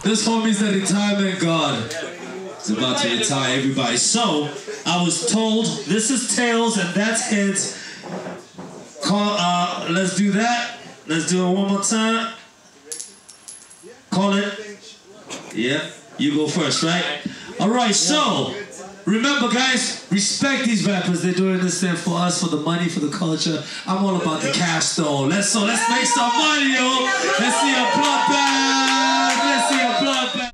This homie's the retirement guard. He's about to retire everybody. So, I was told this is tails and that's heads. Let's do that. Let's do it one more time. Call it. Yeah, you go first, right? All right, so remember, guys, respect these rappers. They're doing this thing for us, for the money, for the culture. I'm all about the cash, though. Let's make some money, yo. Let's see a bloodbath. Let's see a bloodbath.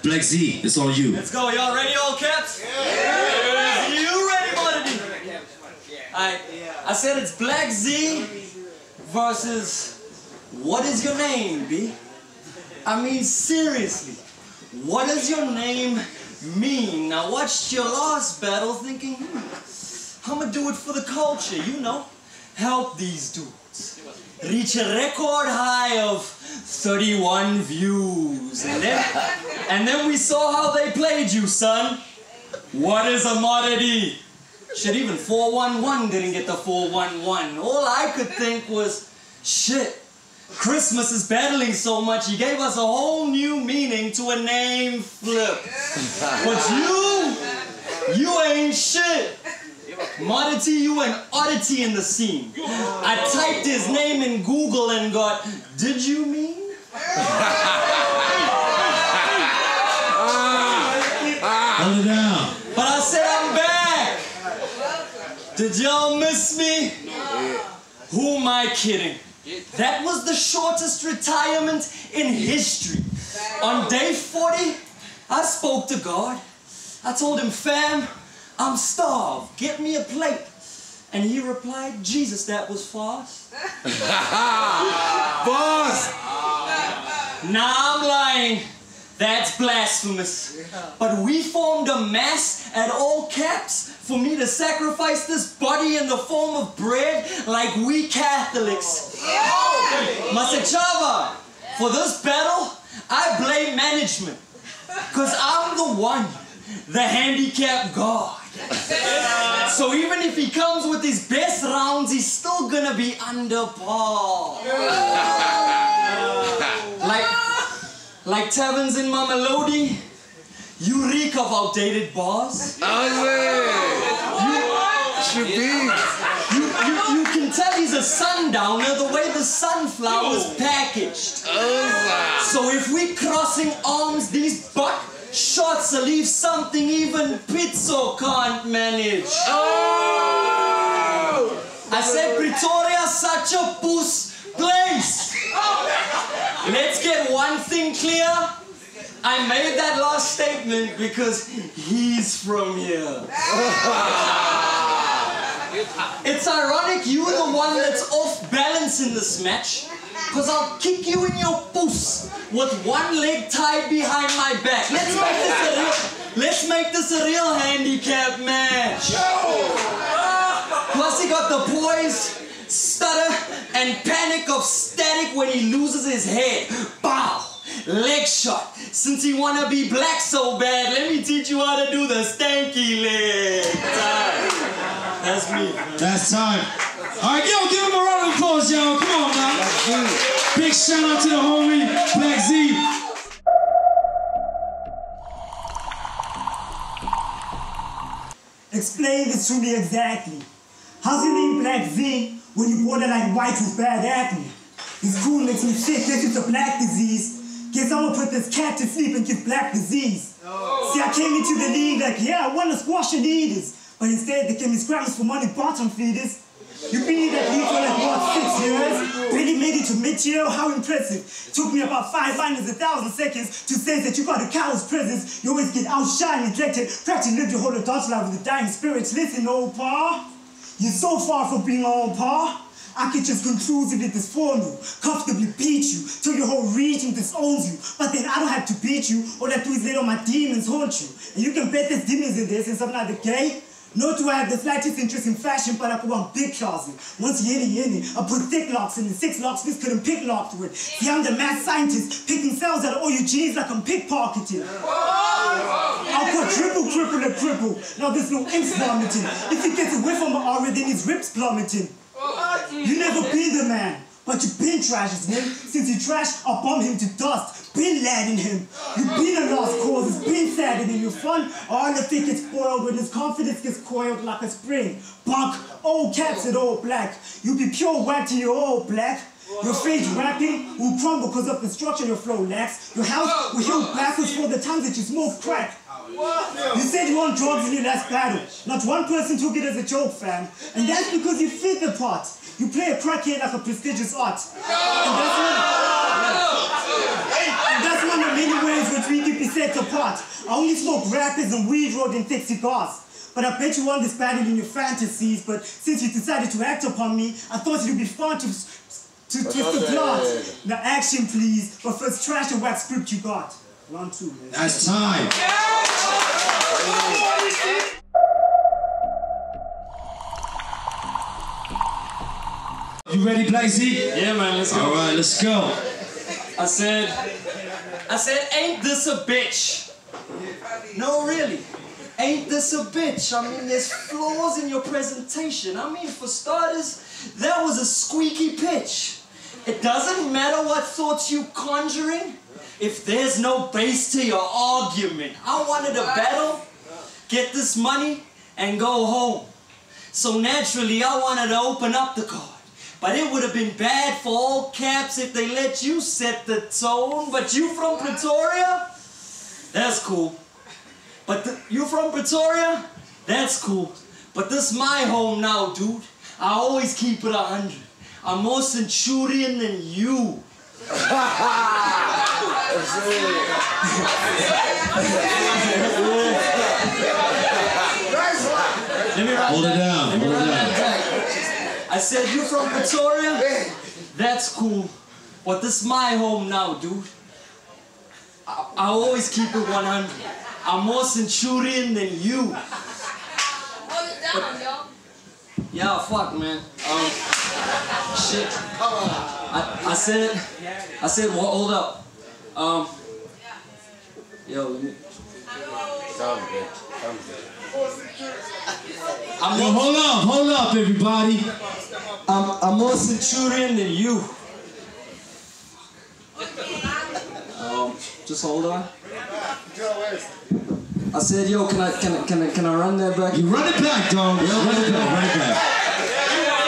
Black Z, it's on you. Let's go. Y'all ready, old cats? Yeah. You ready, Moddity? Alright. I said it's Black Z versus what is your name, B? I mean, seriously. What does your name mean? I watched your last battle thinking, I'm gonna do it for the culture, you know. Help these dudes. Reach a record high of 31 views. And then we saw how they played you, son. What is a Moddity? Shit, even 411 didn't get the 411. All I could think was, shit, Christmas is battling so much, he gave us a whole new meaning to a name flip. But you ain't shit. Moddity, you an oddity in the scene. I typed his name in Google and got, did you mean? Hold it down. But I said I'm back. Did y'all miss me? Who am I kidding? That was the shortest retirement in history. On day 40, I spoke to God. I told him, fam, I'm starved. Get me a plate. And he replied, Jesus, that was fast. Boss! Nah, I'm lying. That's blasphemous. But we formed a mass at all caps for me to sacrifice this body in the form of bread like we Catholics. Masechava, for this battle, I blame management. Because I'm the one, the handicapped God. So even if he comes with his best rounds, he's still gonna be under par. Like taverns in Mamelodi, you reek of outdated bars. You can tell he's a sundowner the way the sunflower's packaged. So if we crossing arms, these buck shots will leave something even Pizzo can't manage. I said Pretoria such a puss place. Let's get one thing clear. I made that last statement because he's from here. It's ironic you're the one that's off balance in this match, because I'll kick you in your puss with one leg tied behind my back. Let's make this a real handicap match. Plus he got the poise, stutter, and panic of static when he loses his head. Bow! Leg shot. Since you wanna be black so bad, let me teach you how to do the stanky leg. That's me. That's time. Alright, yo, give him a round of applause, y'all. Come on, man. Big shout out to the homie, Black Z. Explain this to me exactly. How's your name Black Z when you border like white with bad acne? This cool makes me shit, this is a black disease. Guess I'm gonna put this cat to sleep and give black disease. See, I came into the league like, yeah, I wanna squash your leaders. But instead, they gave me scrambles for money bottom feeders. You been in that league for like, what, 6 years? Barely made it to mid-year, how impressive. Took me about 5 minutes, 1,000 seconds to say that you got a coward's presence. You always get outshined, neglected, practically live your whole adult life with the dying spirits. Listen, old pa, you're so far from being on par. I could just conclusively disform you, comfortably beat you, till your whole region disowns you. But then I don't have to beat you, all I do is let all my demons haunt you. And you can bet there's demons in there since I'm not the gay. Nor do I have the slightest interest in fashion, but I put one big closet. Once yeni, I put thick locks in the 6 locks this couldn't pick locked with. See, I'm the mad scientist, picking cells out of all your genes like I'm pickpocketing. I'll put triple, cripple, and cripple. Now there's no imps vomiting. If he gets away from my aura, then his ribs plummeting. You never been the man, but you been trashes him. Since you trash, I bomb him to dust. Been ladding him. You been a lost cause, it's been sadder than your fun. All the think gets spoiled when his confidence gets coiled like a spring. Punk, old caps at all black. You be pure whack to your old black. Your face rapping will crumble because of the structure your flow lacks. Your house will heal backwards for the times that you smoke crack. You said you want drugs in your last battle. Not one person took it as a joke, fam. And that's because you fit the part. You play a crackhead like a prestigious art. And that's one of many ways which we keep be set apart. I only smoke rappers and weed rolled in thick cigars. But I bet you won this battle in your fantasies. But since you decided to act upon me, I thought it would be fun to twist the plot. Now action, please. But first, trash the wax script you got. Round 2, man. That's time. You ready, Black Z? Yeah, man, let's go. All right, let's go. I said, ain't this a bitch? No, really. Ain't this a bitch? I mean, there's flaws in your presentation. I mean, for starters, that was a squeaky pitch. It doesn't matter what thoughts you conjuring if there's no base to your argument. I wanted a battle, get this money, and go home. So naturally, I wanted to open up the card. But it would have been bad for all caps if they let you set the tone. But you from Pretoria? That's cool. But you from Pretoria? That's cool. But this my home now, dude. I always keep it 100. I'm more Centurion than you. Hold it down, hold it down. I said, you from Pretoria? That's cool. But this is my home now, dude. I always keep it 100. I'm more Centurion than you. Hold it down, yo. Yeah, fuck, man. Shit. I said, well, hold up. Yo, let me. Hold up, everybody. I'm more Centurion than you. Just hold on. I said, yo, can I run that back? You run it back, dog. Run it back.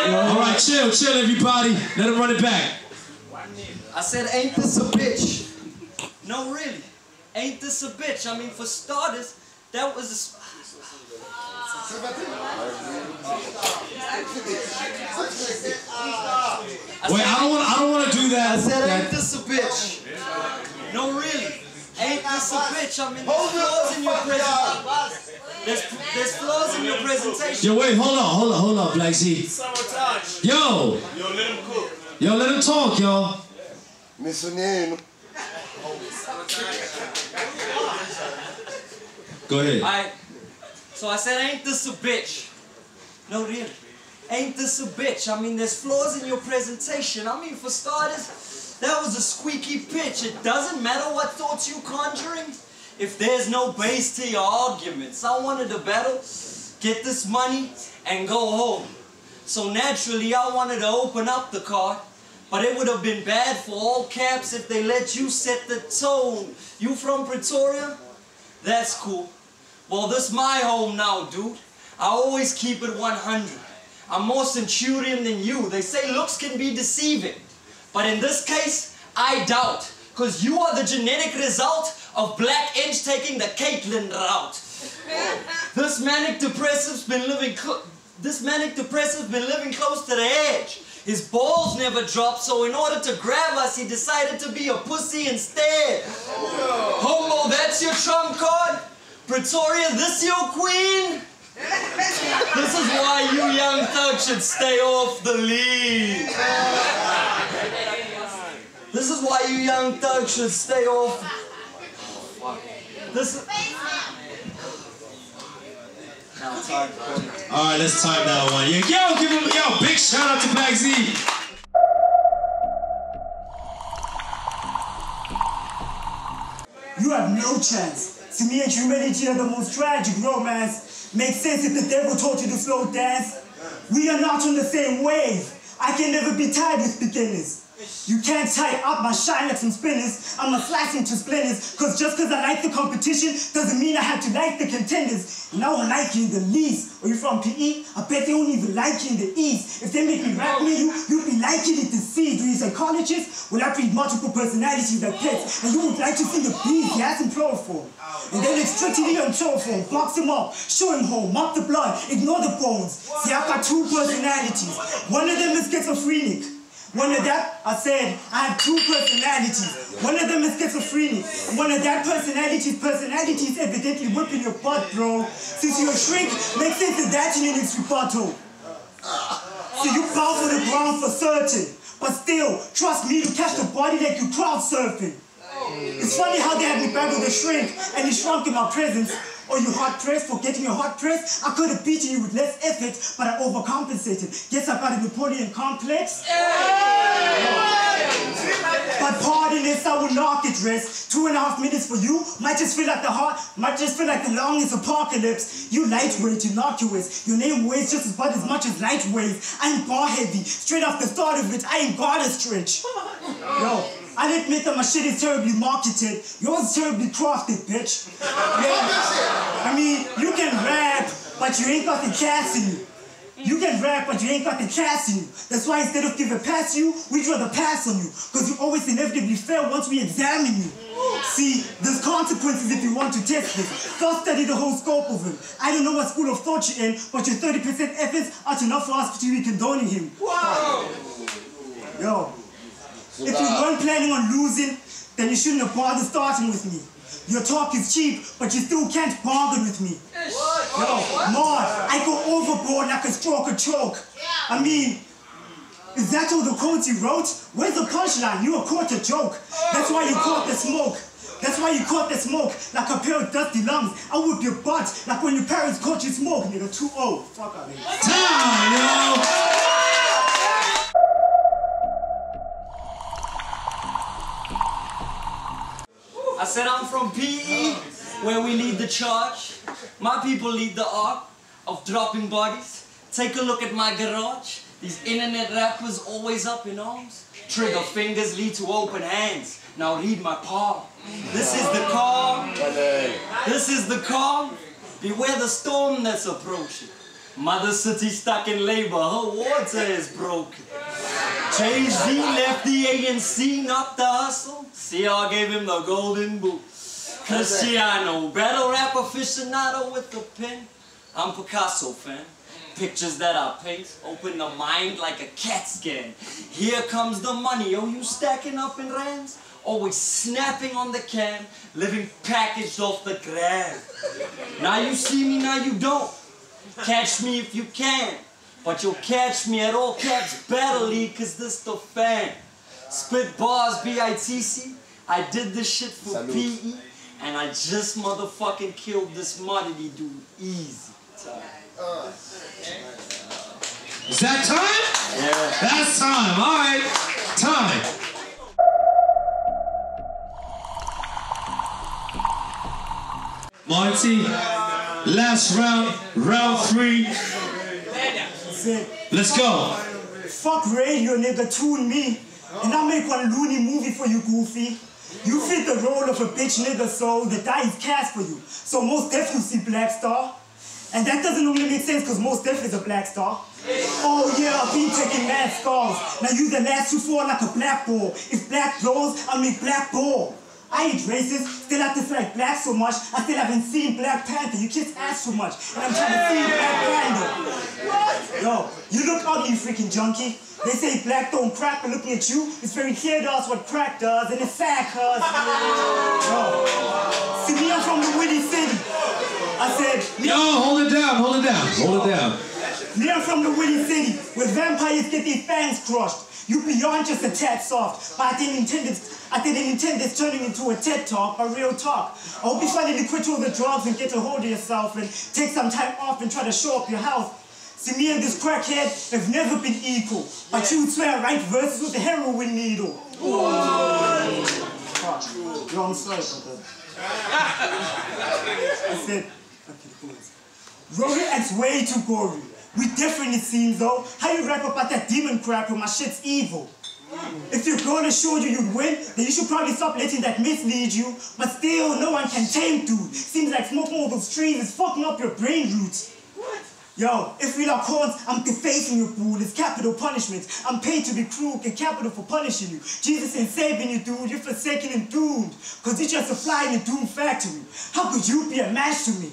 All right, chill, everybody. Let him run it back. I said, ain't this a bitch? No, really. Ain't this a bitch? I mean, for starters, that was a... Wait, I don't want to do that. I said, ain't this a bitch? No, really. Ain't this a bitch? I mean, there's flaws in your presentation. There's flaws in your presentation. Yo, wait, hold up, Black Z. Yo, let him cook. Yo, let him talk, yo. Go ahead. So I said, ain't this a bitch? No, really. Ain't this a bitch? I mean, there's flaws in your presentation. I mean, for starters, that was a squeaky pitch. It doesn't matter what thoughts you conjuring if there's no base to your arguments. I wanted to battle, get this money, and go home. So naturally, I wanted to open up the card. But it would have been bad for all caps if they let you set the tone. You from Pretoria? That's cool. Well, this is my home now, dude. I always keep it 100. I'm more Centurion than you. They say looks can be deceiving. But in this case, I doubt. Because you are the genetic result of Black Inch taking the Caitlyn route. This manic depressive's been living close to the edge. His balls never dropped, so in order to grab us, he decided to be a pussy instead. Homo, that's your trump card? Pretoria, this your queen? This is why you young thugs should stay off the lead. This is why you young thugs should stay off. This is... All right, let's time that one. Yo, give him big shout out to Black Z. You have no chance. To me and humanity are the most tragic romance. Makes sense if the devil told you to slow dance. We are not on the same wave. I can never be tied with beginners. You can't tie up my shine like some spinners. I'ma slice into splinters. Cause just cause I like the competition doesn't mean I have to like the contenders. And I won't like you in the least. Or you from PE? I bet they don't even like you in the East. If they make me rap with you, you'll be liking it deceased. Are you psychologist? Well, I breed multiple personalities like pets. And you would like to see the beast, he has in plural form. And then extract it on show form. Box him up, show him home, mop the blood, ignore the bones. See, I've got two personalities. One of them is schizophrenic. One of that, I said, I have two personalities. One of them is schizophrenic. And one of that personality is evidently whipping your butt, bro. Since you're a shrink, make sense of that in its rebuttal. So you bow for the ground for certain. But still, trust me to catch the body like you crowd surfing. It's funny how they had me back with a shrink and he shrunk in my presence. Or you hard pressed for getting your hard pressed? I could have beaten you with less effort, but I overcompensated. Guess I got a Napoleon complex. But pardon this, I will not get rest. 2.5 minutes for you might just feel like the longest apocalypse. You lightweight, innocuous. Your name weighs just as much as light weighs. I'm bar heavy. Straight off the start of it, I ain't got a stretch. Yo. I'll admit that my shit is terribly marketed. Yours is terribly crafted, bitch. Yeah. I mean, you can rap, but you ain't got the cast in you. You can rap, but you ain't got the cast in you. That's why instead of giving past you, we'd rather pass on you. Because you always inevitably fail once we examine you. See, there's consequences if you want to test this. First study the whole scope of him. I don't know what school of thought you're in, but your 30% efforts aren't enough for us to be condoning him. Whoa. Yo. If you weren't planning on losing, then you shouldn't have bothered starting with me. Your talk is cheap, but you still can't bargain with me. Yo, Mod, I go overboard like a stroke or choke. I mean, is that all the quotes you wrote? Where's the punchline? You were caught a joke. That's why you caught the smoke. That's why you caught the smoke like a pair of dusty lungs. I whip your butt like when your parents caught you smoke, nigga. 2-0. Fuck out of here. Time, yo! I said I'm from PE, where we lead the charge. My people lead the art of dropping bodies. Take a look at my garage. These internet rappers always up in arms. Trigger fingers lead to open hands. Now read my palm. This is the calm. This is the calm. Beware the storm that's approaching. Mother City stuck in labor. Her water is broken. Change Z left the ANC, not the hustle. CR gave him the golden boot. Cristiano, battle rap aficionado with the pen. I'm Picasso fan. Pictures that I paint open the mind like a CAT scan. Here comes the money. Yo, you stacking up in rands? Always snapping on the cam, living packaged off the gram. Now you see me, now you don't. Catch me if you can. But you'll catch me at all caps battle league, cause this the fan. Spit bars, BITC. I did this shit for PE, and I just motherfucking killed this Moddity dude easy. Is that time? Yeah. That's time, alright. Time. Moddity, last round, round 3. Let's go. Fuck radio, nigga, tune me. And I'll make one loony movie for you, goofy. You fit the role of a bitch nigga, so the die is cast for you. So most definitely see Black Star. And that doesn't only make sense because most definitely is a Black Star. Oh yeah, I've been taking mad scars. Now you the last to fall like a black ball. If black blows, I'll make black ball. I ain't racist, still have to like black so much, I still haven't seen Black Panther. You kiss ass so much, and I'm trying to see Black Panther. Yo, you look ugly, you freaking junkie. They say black don't crack, but looking at you, it's very clear to us what crack does, and it's sad, cuz. Yo, see me, I'm from the Witty City. I said, yo, hold it down, hold it down, hold it down. Me, I'm from the Witty City, where vampires get their fangs crushed. You beyond just a tad soft, but I didn't intend this turning into a TED Talk, a real talk. I hope you finally quit all the drugs and get a hold of yourself and take some time off and try to show up your health. See, me and this crackhead have never been equal, but you would swear I write verses with a heroin needle. Fuck. Yo, I'm sorry about that. I said, okay, cool. Rory acts way too gory. We different it seems though. How you rap about that demon crap when my shit's evil? If your girl assured you you'd win, then you should probably stop letting that mislead you. But still, no one can tame dude. Seems like smoking all those trees is fucking up your brain roots. Yo, if we are cons, I'm defacing you, fool. It's capital punishment. I'm paid to be cruel and capital for punishing you. Jesus ain't saving you, dude. You're forsaken and doomed. Cause you're just a fly in a doom factory. How could you be a match to me?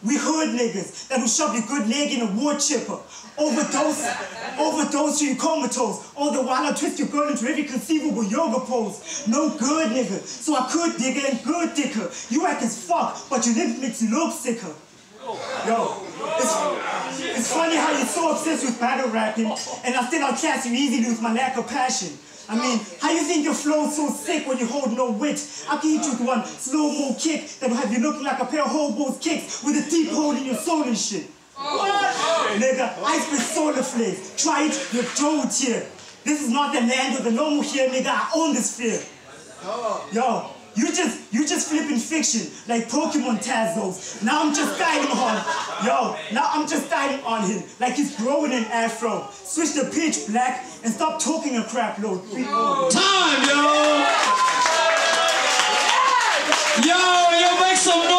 We hood niggas that will shove your good leg in a wood chipper. Overdose till you comatose. All the while I twist your girl into every conceivable yoga pose. No good nigga, so I could dig her and good dick her. You act as fuck, but your lips makes you look sicker. Yo, it's funny how you're so obsessed with battle rapping, and I still outclass you easily with my lack of passion. I mean, how you think your flow's so sick when you hold no wit? I can hit you with one slow-mo kick that'll have you looking like a pair of hobos kicks with a deep hole in your soul and shit. Nigga, I spit solar flares. Try it, you're toad here. This is not the land of the normal here, nigga. I own this sphere. Yo, you just flipping fiction like Pokemon Tazos. Now I'm just styling on him like he's growing an afro. Switch the pitch black and stop talking a crap load. Time, yo! Yo, make some noise!